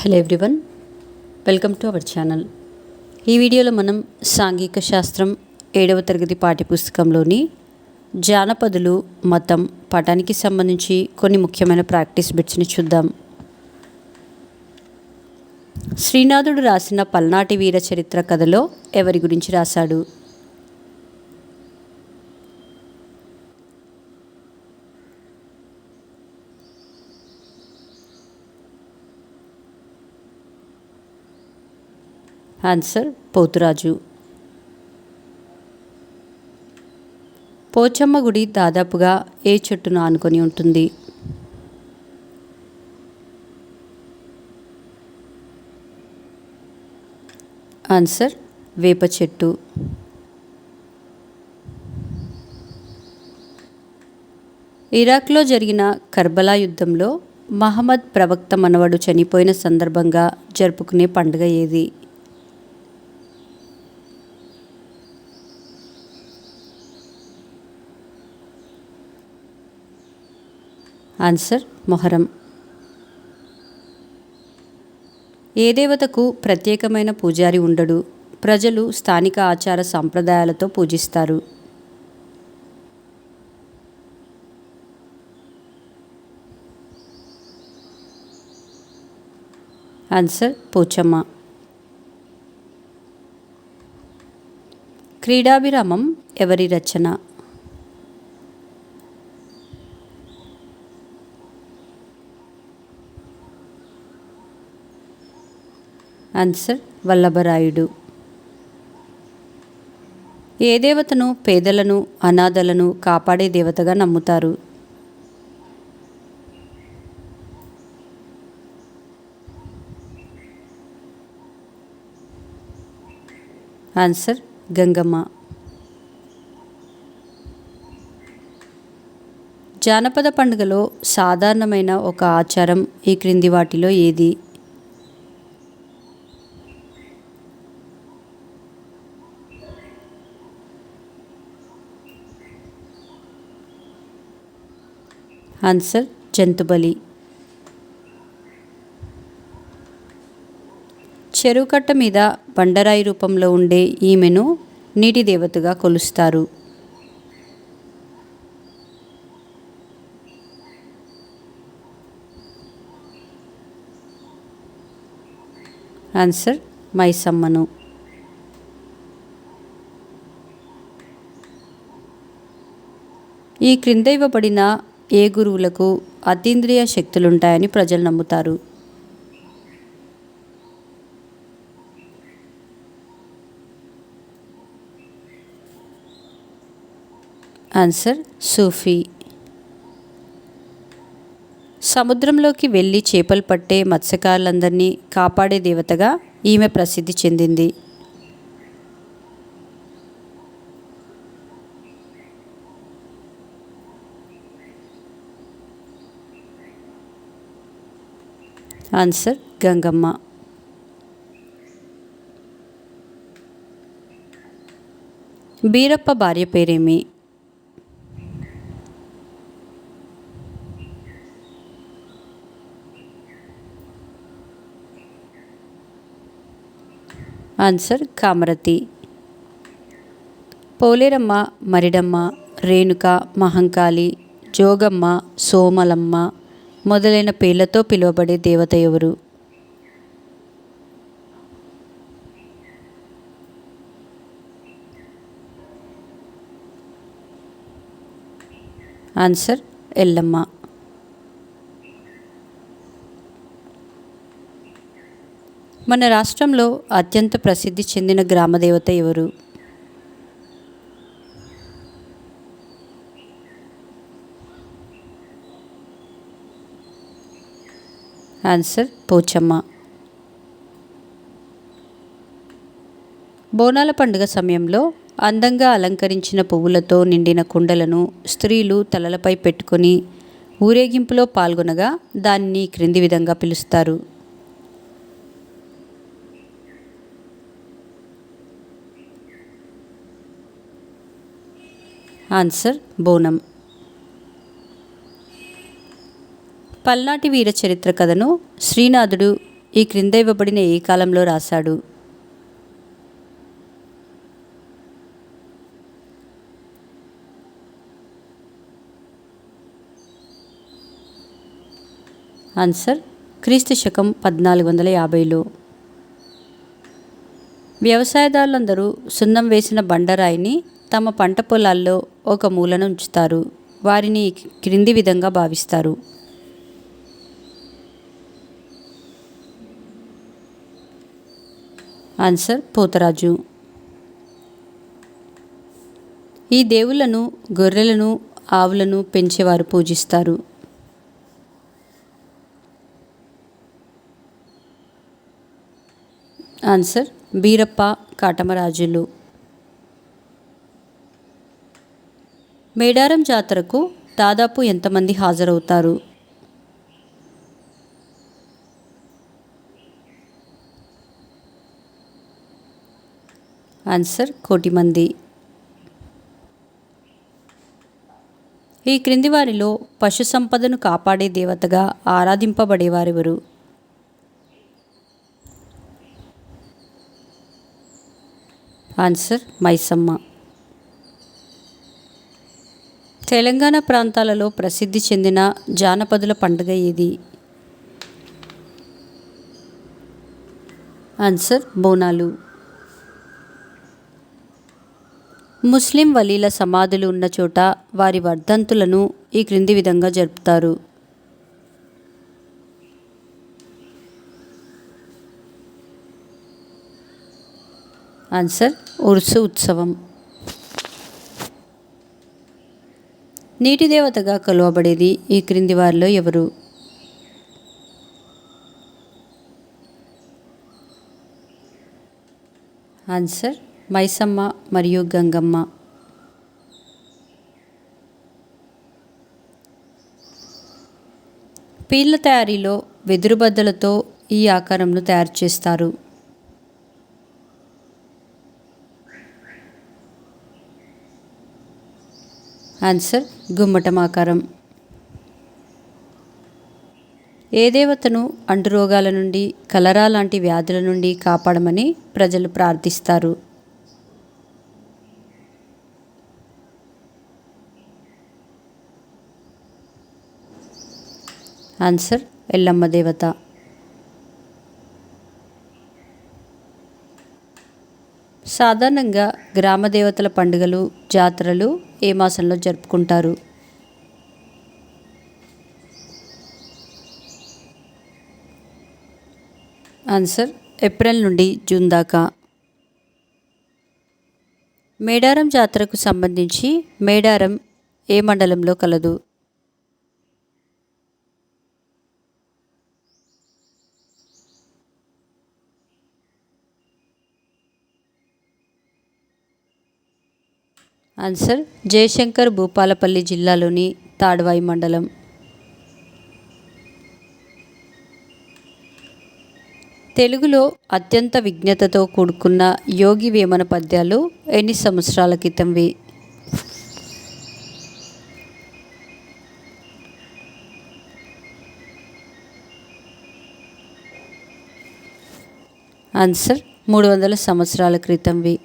Hello everyone, welcome to our channel. ఈ వీడియోలో మనం సాంఘిక శాస్త్రం 7వ తరగతి పాఠ్యపుస్తకంలోని జానపదులు మతం పాఠానికి సంబంధించి కొన్ని ముఖ్యమైన ప్రాక్టీస్ బిట్స్ని చూద్దాం. శ్రీనాథుడు రాసిన పల్నాటి వీర చరిత్ర కథలో ఎవరి గురించి రాశాడు? ఆన్సర్ పోతురాజు. పోచమ్మ గుడి దాదాపుగా ఏ చెట్టును ఆనుకొని ఉంటుంది? ఆన్సర్ వేప చెట్టు. ఇరాక్లో జరిగిన కర్బలా యుద్ధంలో మహమ్మద్ ప్రవక్త మనవడు చనిపోయిన సందర్భంగా జరుపుకునే పండుగ ఏది? ఆన్సర్ మొహరం. ఏ దేవతకు ప్రత్యేకమైన పూజారి ఉండడు, ప్రజలు స్థానిక ఆచార సంప్రదాయాలతో పూజిస్తారు? ఆన్సర్ పోచమ్మ. క్రీడాభిరామం ఎవరి రచన? ఆన్సర్ వల్లభరాయుడు. ఏ దేవతను పేదలను అనాథలను కాపాడే దేవతగా నమ్ముతారు? ఆన్సర్ గంగమ్మ. జానపద పండుగలో సాధారణమైన ఒక ఆచారం ఈ క్రింది వాటిలో ఏది? ఆన్సర్ జంతుబలి. చెరువు కట్ట మీద బండరాయి రూపంలో ఉండే ఈమెను నీటి దేవతగా కొలుస్తారు? ఆన్సర్ మైసమ్మను. ఈ క్రింద ఇవ్వబడిన ఏ గురువులకు అతీంద్రియ శక్తులుంటాయని ప్రజలు నమ్ముతారు? ఆన్సర్ సూఫీ. సముద్రంలోకి వెళ్ళి చేపలు పట్టే మత్స్యకారులందరినీ కాపాడే దేవతగా ఈమె ప్రసిద్ధి చెందింది? ఆన్సర్ గంగమ్మ. బీరప్ప భార్య పేరేమి? ఆన్సర్ కామరతి. పోలేరమ్మ, మరిడమ్మ, రేణుక, మహంకాళి, జోగమ్మ, సోమలమ్మ మొదలైన పేర్లతో పిలువబడే దేవత ఎవరు? ఆన్సర్ ఎల్లమ్మ. మన రాష్ట్రంలో అత్యంత ప్రసిద్ధి చెందిన గ్రామదేవత ఎవరు? ఆన్సర్ పోచమ్మ. బోనాల పండుగ సమయంలో అందంగా అలంకరించిన పువ్వులతో నిండిన కుండలను స్త్రీలు తలలపై పెట్టుకొని ఊరేగింపులో పాల్గొనగా దాన్ని క్రింది విధంగా పిలుస్తారు? ఆన్సర్ బోనం. పల్నాటి వీర చరిత్ర కథను శ్రీనాథుడు ఈ క్రింద ఇవ్వబడిన ఏ కాలంలో రాశాడు? ఆన్సర్ క్రీస్తు శకం 1450లో. వ్యవసాయదారులందరూ సున్నం వేసిన బండరాయిని తమ పంట పొలాల్లో ఒక మూలన ఉంచుతారు. వారిని క్రింది విధంగా భావిస్తారు. ఆన్సర్ పోతరాజు. ఈ దేవుళ్లను గొర్రెలను ఆవులను పెంచేవారు పూజిస్తారు. ఆన్సర్ బీరప్ప కాటమరాజులు. మేడారం జాతరకు దాదాపు ఎంతమంది హాజరవుతారు? ఆన్సర్ 1,00,00,000 మంది. ఈ క్రింది వారిలో పశు సంపదను కాపాడే దేవతగా ఆరాధింపబడేవారెవరు? ఆన్సర్ మైసమ్మ. తెలంగాణ ప్రాంతాలలో ప్రసిద్ధి చెందిన జానపదుల పండుగ ఏది? ఆన్సర్ బోనాలు. ముస్లిం వలీల సమాధులు ఉన్న చోట వారి వర్ధంతులను ఈ క్రింది విధంగా జరుపుతారు. ఆన్సర్ ఉర్సు ఉత్సవం. నీటి దేవతగా కొలవబడేది ఈ క్రింది వారిలో ఎవరు? ఆన్సర్ మైసమ్మ మరియు గంగమ్మ. పీళ్ళ తయారీలో వెదురు బద్దలతో ఈ ఆకారంను తయారు చేస్తారు. ఆన్సర్ గుమ్మటం ఆకారం. ఏ దేవతను అంటురోగాల నుండి కలరా లాంటి వ్యాధుల నుండి కాపాడమని ప్రజలు ప్రార్థిస్తారు? ఆన్సర్ ఎల్లమ్మ దేవత. సాధారణంగా గ్రామ దేవతల పండుగలు జాతరలు ఏ మాసంలో జరుపుకుంటారు? ఆన్సర్ ఏప్రిల్ నుండి జూన్ దాకా. మేడారం జాతరకు సంబంధించి మేడారం ఏ మండలంలో కలదు? ఆన్సర్ జయశంకర్ భూపాలపల్లి జిల్లాలోని తాడ్వాయి మండలం. తెలుగులో అత్యంత విజ్ఞతతో కూడుకున్న యోగి వేమన పద్యాలు ఎన్ని సంవత్సరాల క్రితంవి? ఆన్సర్ 300 సంవత్సరాల క్రితంవి.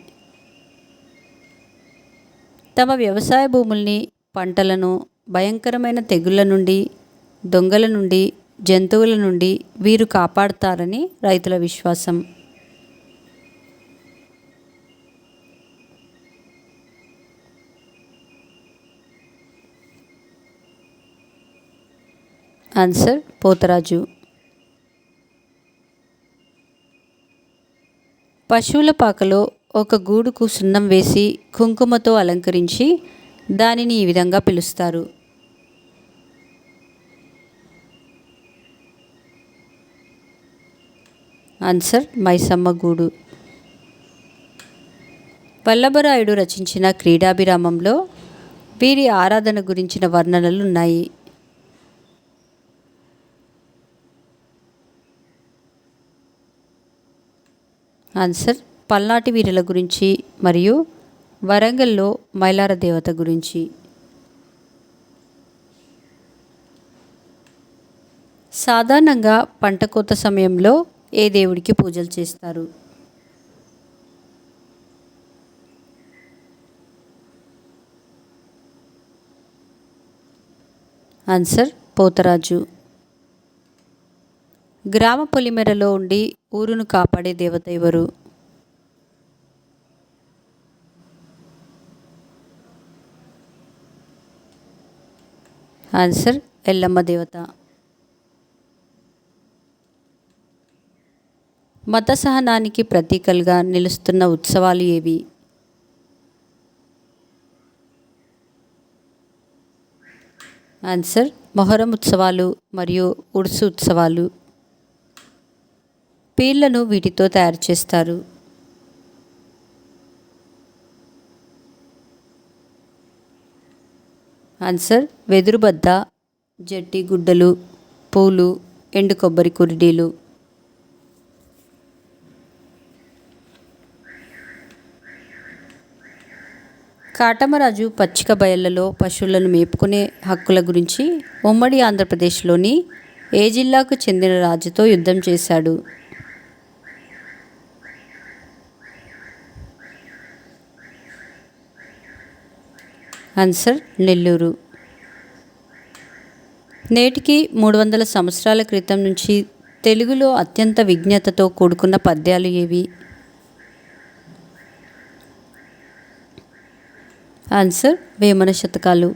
తమ వ్యవసాయ భూముల్ని పంటలను భయంకరమైన తెగుళ్ళ నుండి దొంగల నుండి జంతువుల నుండి వీరు కాపాడుతారని రైతుల విశ్వాసం. ఆన్సర్ పోతరాజు. పశువుల పాకలో ఒక గూడుకు సున్నం వేసి కుంకుమతో అలంకరించి దానిని ఈ విధంగా పిలుస్తారు. ఆన్సర్ మైసమ్మ గూడు. వల్లభరాయుడు రచించిన క్రీడాభిరామంలో వీరి ఆరాధన గురించిన వర్ణనలు ఉన్నాయి. ఆన్సర్ పల్నాటి వీరుల గురించి మరియు వరంగల్లో మైలార దేవత గురించి. సాధారణంగా పంట కోత సమయంలో ఏ దేవుడికి పూజలు చేస్తారు? ఆన్సర్ పోతరాజు. గ్రామ పొలిమేరలో ఉండి ఊరును కాపాడే దేవత ఎవరు? ఆన్సర్ ఎల్లమ్మ దేవత. మత సహనానికి ప్రతీకలుగా నిలుస్తున్న ఉత్సవాలు ఏవి? ఆన్సర్ మొహరం ఉత్సవాలు మరియు ఉర్సు ఉత్సవాలు. పీర్లను వీటితో తయారు చేస్తారు. ఆన్సర్ వెదురుబద్ద, జట్టి గుడ్డలు, పూలు, ఎండు కొబ్బరి కుర్డీలు. కాటమరాజు పచ్చిక బయళ్లలో పశువులను మేపుకునే హక్కుల గురించి ఉమ్మడి ఆంధ్రప్రదేశ్లోని ఏ జిల్లాకు చెందిన రాజుతో యుద్ధం చేశాడు? ఆన్సర్ నెల్లూరు. నేటికి 300 సంవత్సరాల క్రితం నుంచి తెలుగులో అత్యంత విజ్ఞతతో కూడుకున్న పద్యాలు ఏవి? ఆన్సర్ వేమన శతకాలు.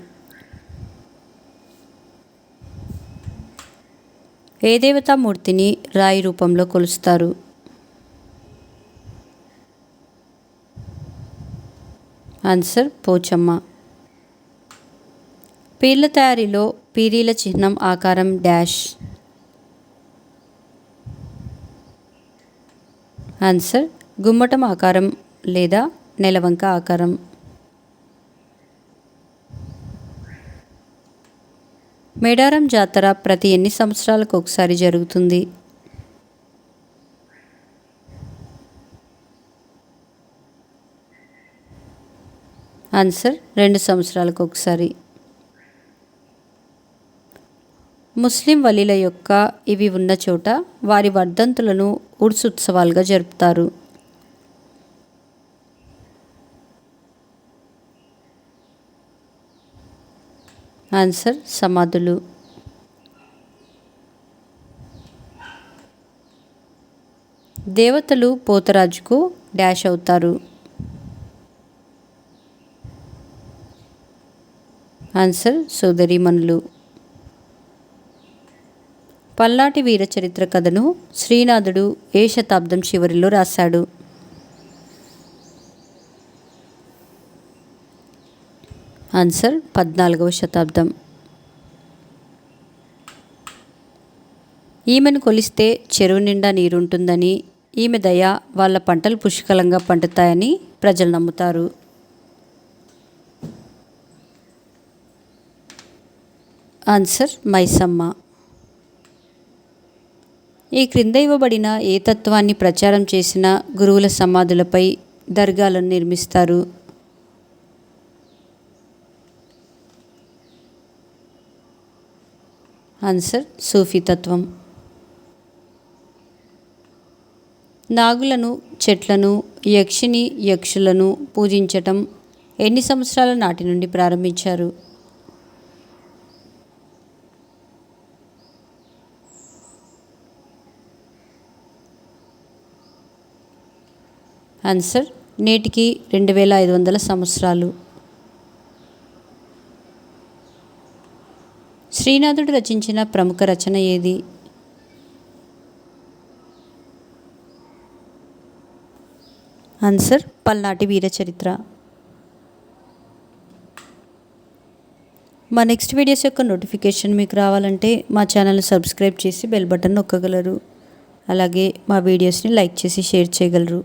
ఏ దేవతామూర్తిని రాయి రూపంలో కొలుస్తారు? ఆన్సర్ పోచమ్మ. పీర్ల తయారీలో పీరీల చిహ్నం ఆకారం డాష్. ఆన్సర్ గుమ్మటం ఆకారం లేదా నెలవంక ఆకారం. మేడారం జాతర ప్రతి ఎన్ని సంవత్సరాలకు ఒకసారి జరుగుతుంది? ఆన్సర్ 2 సంవత్సరాలకు ఒకసారి. ముస్లిం వలీల యొక్క ఇవి ఉన్న చోట వారి వర్ధంతులను ఉర్స్ ఉత్సవాలుగా జరుపుతారు. ఆన్సర్ సమాధులు. దేవతలు పోతరాజుకు డాష్ అవుతారు. ఆన్సర్ సోదరీమణులు. పల్నాటి వీర చరిత్ర కథను శ్రీనాథుడు ఏ శతాబ్దం చివరిలో రాశాడు? ఆన్సర్ 14వ శతాబ్దం. ఈమెను కొలిస్తే చెరువు నిండా నీరుంటుందని, ఈమె దయ వాళ్ళ పంటలు పుష్కలంగా పండుతాయని ప్రజలు నమ్ముతారు. ఆన్సర్ మైసమ్మ. ఈ క్రింద ఇవ్వబడిన ఏ తత్వాన్ని ప్రచారం చేసిన గురువుల సమాధులపై దర్గాలను నిర్మిస్తారు? ఆన్సర్ సూఫీ తత్వం. నాగులను, చెట్లను, యక్షిని, యక్షులను పూజించటం ఎన్ని సంవత్సరాల నాటి నుండి ప్రారంభించారు? ఆన్సర్ నేటికి 2500 సంవత్సరాలు. శ్రీనాథుడు రచించిన ప్రముఖ రచన ఏది? ఆన్సర్ పల్నాటి వీర చరిత్ర. మా నెక్స్ట్ వీడియోస్ యొక్క నోటిఫికేషన్ మీకు రావాలంటే మా ఛానల్ని సబ్స్క్రైబ్ చేసి బెల్ బటన్ నొక్కగలరు. అలాగే మా వీడియోస్ని లైక్ చేసి షేర్ చేయగలరు.